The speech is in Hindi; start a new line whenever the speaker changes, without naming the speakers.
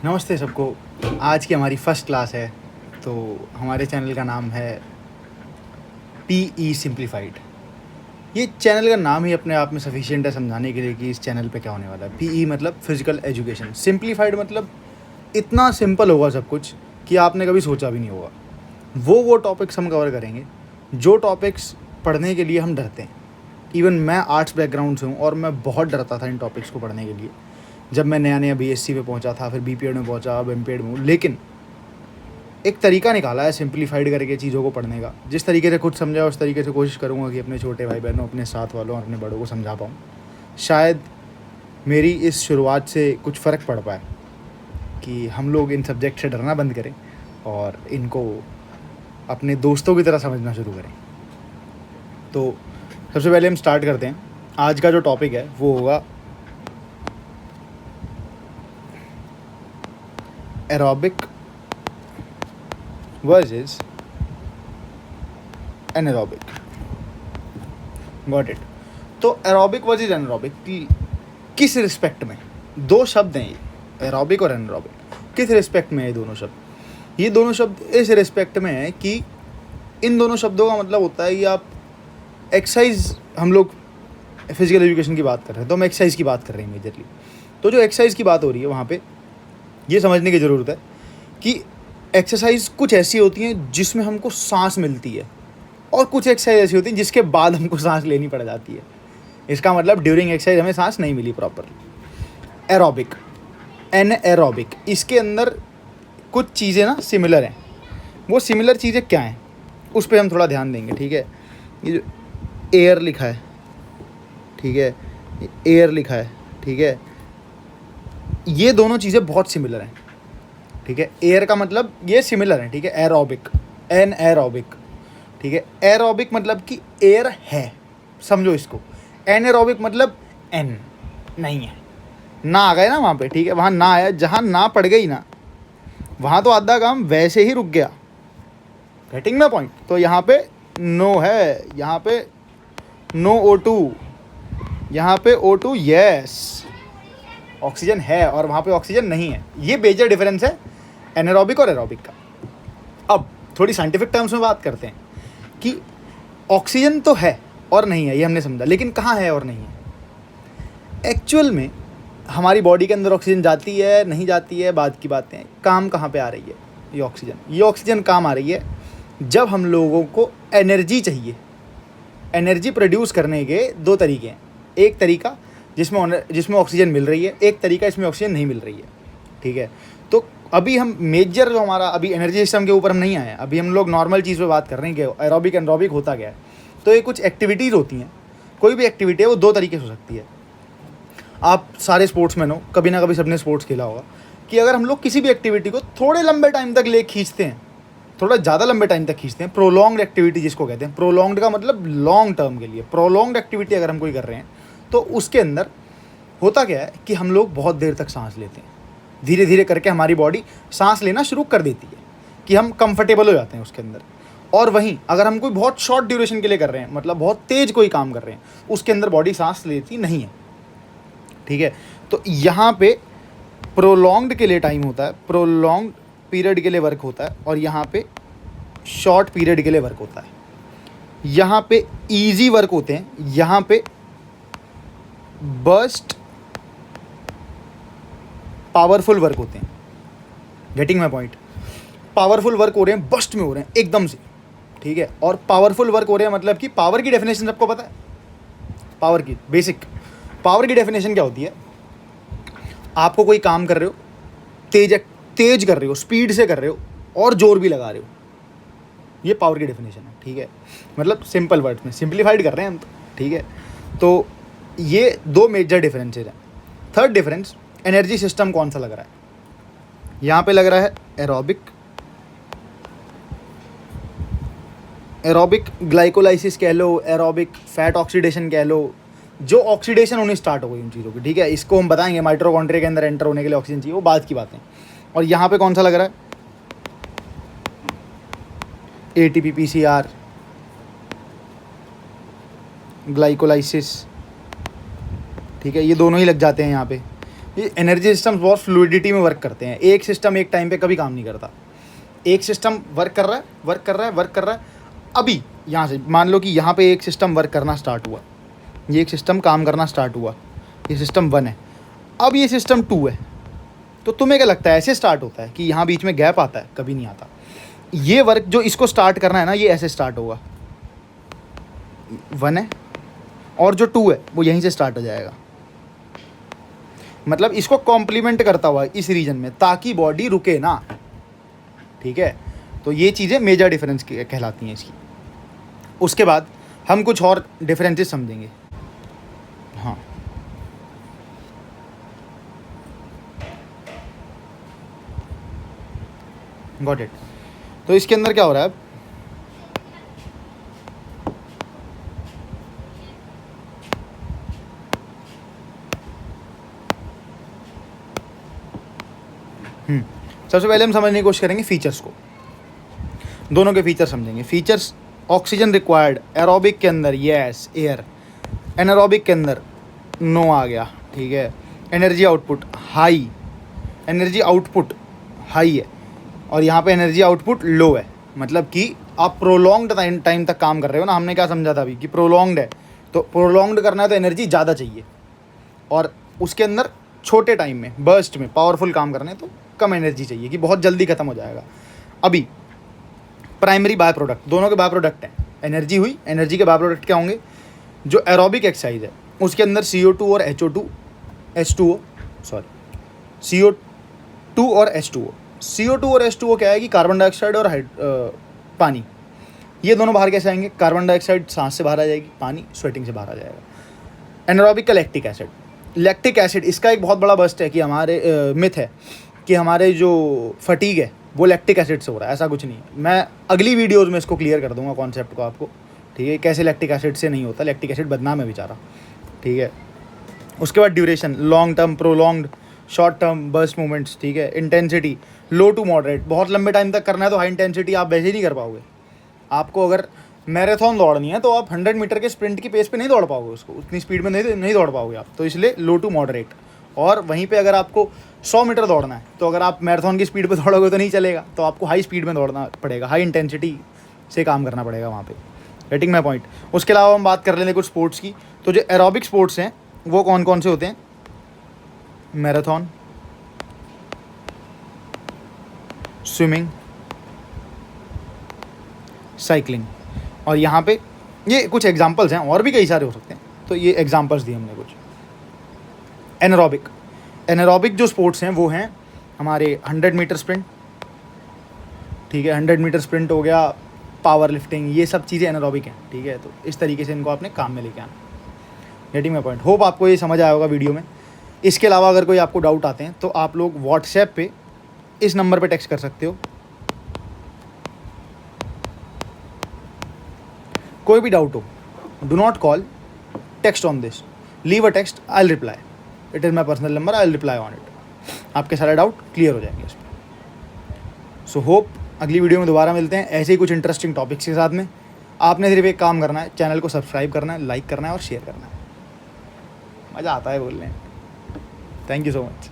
नमस्ते सबको। आज की हमारी फर्स्ट क्लास है। तो हमारे चैनल का नाम है PE सिंप्लीफाइड। ये चैनल का नाम ही अपने आप में सफिशिएंट है समझाने के लिए कि इस चैनल पे क्या होने वाला है। PE मतलब फिजिकल एजुकेशन, सिंप्लीफाइड मतलब इतना सिंपल होगा सब कुछ कि आपने कभी सोचा भी नहीं होगा। वो टॉपिक्स हम कवर करेंगे जो टॉपिक्स पढ़ने के लिए हम डरते हैं। इवन मैं आर्ट्स बैकग्राउंड से हूँ और मैं बहुत डरता था इन टॉपिक्स को पढ़ने के लिए। जब मैं नया BSc पे पहुंचा था, फिर BPED में पहुंचा, अब MPED में हूँ। लेकिन एक तरीका निकाला है सिंप्लीफाइड करके चीज़ों को पढ़ने का। जिस तरीके से खुद समझा उस तरीके से कोशिश करूँगा कि अपने छोटे भाई बहनों, अपने साथ वालों और अपने बड़ों को समझा पाऊँ। शायद मेरी इस शुरुआत से कुछ फ़र्क पड़ पाए कि हम लोग इन सब्जेक्ट से डरना बंद करें और इनको अपने दोस्तों की तरह समझना शुरू करें। तो सबसे पहले हम स्टार्ट करते हैं। आज का जो टॉपिक है वो होगा aerobic versus anaerobic. Got it. तो एरोबिक वर्सेस एनारोबिक किस रिस्पेक्ट में? दो शब्द हैं ये, एरोबिक और एनारोबिक। किस रिस्पेक्ट में है ये दोनों शब्द? ये दोनों शब्द इस रिस्पेक्ट में है कि इन दोनों शब्दों का मतलब होता है कि आप एक्सरसाइज, हम लोग फिजिकल एजुकेशन की बात कर रहे हैं तो हम एक्सरसाइज की बात कर रहे हैं मेजरली। तो जो एक्सरसाइज की बात हो रही है वहाँ पे ये समझने की ज़रूरत है कि एक्सरसाइज कुछ ऐसी होती हैं जिसमें हमको सांस मिलती है और कुछ एक्सरसाइज ऐसी होती हैं जिसके बाद हमको सांस लेनी पड़ जाती है। इसका मतलब ड्यूरिंग एक्सरसाइज हमें सांस नहीं मिली प्रॉपरली। एरोबिक, एनएरोबिक, इसके अंदर कुछ चीज़ें ना सिमिलर हैं। वो सिमिलर चीज़ें क्या हैं उस पर हम थोड़ा ध्यान देंगे, ठीक है। ये जो एयर लिखा है, ठीक है, एयर लिखा है, ठीक है, ये दोनों चीज़ें बहुत सिमिलर हैं, ठीक है। एयर का मतलब ये सिमिलर है, ठीक है। एरोबिक, एन एरोबिक, ठीक है। एरोबिक मतलब कि एयर है, समझो इसको। एनएरोबिक मतलब एन नहीं है, ना आ गए ना वहाँ पे, ठीक है। वहाँ ना आया, जहाँ ना पड़ गई ना वहाँ तो आधा काम वैसे ही रुक गया। Getting my point? तो यहाँ पे नो है, यहाँ पे नो O2, यहाँ पे O2 यस, ऑक्सीजन है और वहाँ पे ऑक्सीजन नहीं है। ये मेजर डिफरेंस है एनारोबिक और एरोबिक का। अब थोड़ी साइंटिफिक टर्म्स में बात करते हैं कि ऑक्सीजन तो है और नहीं है, ये हमने समझा, लेकिन कहाँ है और नहीं है। एक्चुअल में हमारी बॉडी के अंदर ऑक्सीजन जाती है नहीं जाती है बाद की बातें हैं। काम कहाँ पे आ रही है ये ऑक्सीजन काम आ रही है जब हम लोगों को एनर्जी चाहिए। एनर्जी प्रोड्यूस करने के दो तरीके हैं। एक तरीका जिसमें ऑक्सीजन मिल रही है, एक तरीका इसमें ऑक्सीजन नहीं मिल रही है, ठीक है। तो अभी हम मेजर जो हमारा अभी एनर्जी सिस्टम के ऊपर हम नहीं आए हैं, अभी हम लोग नॉर्मल चीज़ पे बात कर रहे हैं कि एरोबिक एनारोबिक होता क्या है। तो ये कुछ एक्टिविटीज़ होती हैं, कोई भी एक्टिविटी है वो दो तरीके से हो सकती है। आप सारे स्पोर्ट्समैन हो, कभी ना कभी सबने स्पोर्ट्स खेला होगा कि अगर हम लोग किसी भी एक्टिविटी को थोड़े लंबे टाइम तक ले खींचते हैं, थोड़ा ज़्यादा लंबे टाइम तक खींचते हैं, प्रोलॉन्ग्ड एक्टिविटी जिसको कहते हैं। प्रोलॉन्ग्ड का मतलब लॉन्ग टर्म के लिए। प्रोलॉन्ग्ड एक्टिविटी अगर हम कोई कर रहे हैं तो उसके अंदर होता क्या है कि हम लोग बहुत देर तक सांस लेते हैं। धीरे धीरे करके हमारी बॉडी सांस लेना शुरू कर देती है कि हम कंफर्टेबल हो जाते हैं उसके अंदर। और वहीं अगर हम कोई बहुत शॉर्ट ड्यूरेशन के लिए कर रहे हैं, मतलब बहुत तेज़ कोई काम कर रहे हैं, उसके अंदर बॉडी सांस लेती नहीं है, ठीक है। तो यहाँ पे प्रोलॉन्ग्ड के लिए टाइम होता है, प्रोलॉन्ग्ड पीरियड के लिए वर्क होता है, और यहाँ पे शॉर्ट पीरियड के लिए वर्क होता है। यहाँ पे ईजी वर्क होते हैं, यहाँ पे बर्स्ट पावरफुल वर्क होते हैं। Getting my point? Powerful work हो रहे हैं, बस्ट में हो रहे हैं एकदम से, ठीक है। और पावरफुल वर्क हो रहे हैं मतलब कि पावर की डेफिनेशन सबको पता है। पावर की बेसिक पावर की डेफिनेशन क्या होती है? आपको कोई काम कर रहे हो, तेज कर रहे हो, स्पीड से कर रहे हो और जोर भी लगा रहे हो, ये पावर की डेफिनेशन है, ठीक है। मतलब सिंपल वर्ड्स में सिंप्लीफाइड कर रहे हैं हम तो, ठीक है। तो ये दो मेजर डिफरेंसेज हैं। थर्ड डिफरेंस, एनर्जी सिस्टम कौन सा लग रहा है? यहाँ पे लग रहा है एरोबिक, एरोबिक ग्लाइकोलाइसिस कह लो, एरोबिक फैट ऑक्सीडेशन कह लो, जो ऑक्सीडेशन होनी स्टार्ट हो गई उन चीज़ों की, ठीक है। इसको हम बताएंगे माइटोकॉन्ड्रिया के अंदर एंटर होने के लिए ऑक्सीजन चाहिए, वो बात की बातें। और यहाँ पे कौन सा लग रहा है? ATP PCR, ग्लाइकोलाइसिस, ठीक है। ये दोनों ही लग जाते हैं यहाँ पे। ये एनर्जी सिस्टम्स बहुत फ्लूइडिटी में वर्क करते हैं। एक सिस्टम एक टाइम पे कभी काम नहीं करता। एक सिस्टम वर्क कर रहा है, वर्क कर रहा है, वर्क कर रहा है। अभी यहाँ से मान लो कि यहाँ पे एक सिस्टम वर्क करना स्टार्ट हुआ, ये एक सिस्टम काम करना स्टार्ट हुआ, ये सिस्टम 1 है। अब ये सिस्टम 2 है। तो तुम्हें क्या लगता है ऐसे स्टार्ट होता है कि यहाँ बीच में गैप आता है? कभी नहीं आता। ये वर्क जो इसको स्टार्ट करना है ना, ये ऐसे स्टार्ट होगा। 1 है और जो 2 है वो यहीं से स्टार्ट हो जाएगा। मतलब इसको कॉम्प्लीमेंट करता हुआ इस रीजन में, ताकि बॉडी रुके ना। ठीक है, तो ये चीज़ें मेजर डिफरेंस कहलाती हैं इसकी। उसके बाद हम कुछ और डिफरेंसेस समझेंगे। हाँ, गॉट इट। तो इसके अंदर क्या हो रहा है अब? सबसे पहले हम समझने की कोशिश करेंगे फीचर्स को। दोनों के फीचर समझेंगे। फीचर्स, ऑक्सीजन रिक्वायर्ड एरोबिक के अंदर, यस एयर। एनारोबिक के अंदर नो आ गया। ठीक है, energy output high, energy output high है और यहाँ पे एनर्जी आउटपुट लो है। मतलब कि आप प्रोलॉन्ग्ड टाइम तक काम कर रहे हो ना। हमने क्या समझा था अभी कि प्रोलॉन्ग्ड है, तो प्रोलॉन्ग्ड करना है तो एनर्जी ज़्यादा चाहिए, और उसके अंदर छोटे टाइम में बर्स्ट में पावरफुल काम करना है तो कम एनर्जी चाहिए कि बहुत जल्दी ख़त्म हो जाएगा। अभी प्राइमरी बाय प्रोडक्ट, दोनों के बाय प्रोडक्ट हैं। एनर्जी हुई, एनर्जी के बाय प्रोडक्ट क्या होंगे? जो एरोबिक एक्सरसाइज है उसके अंदर CO2 और H2O CO2 और H2O। CO2 और H2O क्या है कि कार्बन डाइऑक्साइड और पानी, ये दोनों बाहर कैसे आएंगे? कार्बन डाइऑक्साइड सांस से बाहर आ जाएगी, पानी स्वेटिंग से बाहर आ जाएगा। एनारोबिक का लैक्टिक एसिड, लैक्टिक एसिड इसका एक बहुत बड़ा बस्ट है कि हमारे मिथ है कि हमारे जो फटीग है वो लैक्टिक एसिड से हो रहा है। ऐसा कुछ नहीं है। मैं अगली वीडियोज़ में इसको क्लियर कर दूंगा कॉन्सेप्ट को आपको। ठीक है, कैसे लैक्टिक एसिड से नहीं होता। लैक्टिक एसिड बदनाम है बेचारा। ठीक है, उसके बाद duration, long term, prolonged, short term, burst movements. ठीक है, इंटेंसिटी लो टू मॉडरेट, बहुत लंबे टाइम तक करना है तो हाई इंटेंसिटी आप वैसे ही नहीं कर पाओगे। आपको अगर मैराथन दौड़नी है तो आप 100 मीटर के स्प्रिंट की पेस पे नहीं दौड़ पाओगे, उसको उतनी स्पीड में नहीं दौड़ पाओगे आप। तो इसलिए लो टू मॉडरेट। और वहीं पे अगर आपको 100 मीटर दौड़ना है तो अगर आप मैराथन की स्पीड पे दौड़ोगे तो नहीं चलेगा, तो आपको हाई स्पीड में दौड़ना पड़ेगा, हाई इंटेंसिटी से काम करना पड़ेगा वहाँ पे। Getting my point. उसके अलावा हम बात कर लेते हैं कुछ स्पोर्ट्स की। तो जो एरोबिक स्पोर्ट्स हैं वो कौन कौन से होते हैं? Marathon, swimming, cycling. और यहाँ पे ये कुछ एग्जांपल्स हैं, और भी कई सारे हो सकते हैं, तो ये एग्जांपल्स दिए हमने कुछ। एनारोबिक, एनारोबिक जो स्पोर्ट्स हैं वो हैं हमारे 100 मीटर स्प्रिंट। ठीक है, 100 मीटर स्प्रिंट हो गया, पावर लिफ्टिंग, ये सब चीज़ें एनारोबिक हैं। ठीक है, तो इस तरीके से इनको आपने काम में लेके आना। Getting my point. होप आपको ये समझ आया होगा वीडियो में। इसके अलावा अगर कोई आपको डाउट आते हैं तो आप लोग व्हाट्सएप पे इस नंबर पे टेक्स्ट कर सकते हो। कोई भी डाउट हो, do not call, text on this, leave a text, I will reply. It is my personal number, I will reply on it. आपके सारे डाउट क्लियर हो जाएंगे इस पर। सो होप अगली वीडियो में दोबारा मिलते हैं ऐसे ही कुछ इंटरेस्टिंग टॉपिक्स के साथ में। आपने सिर्फ एक काम करना है, चैनल को सब्सक्राइब करना है, लाइक करना है और शेयर करना है। मज़ा आता है बोलने। Thank you so much.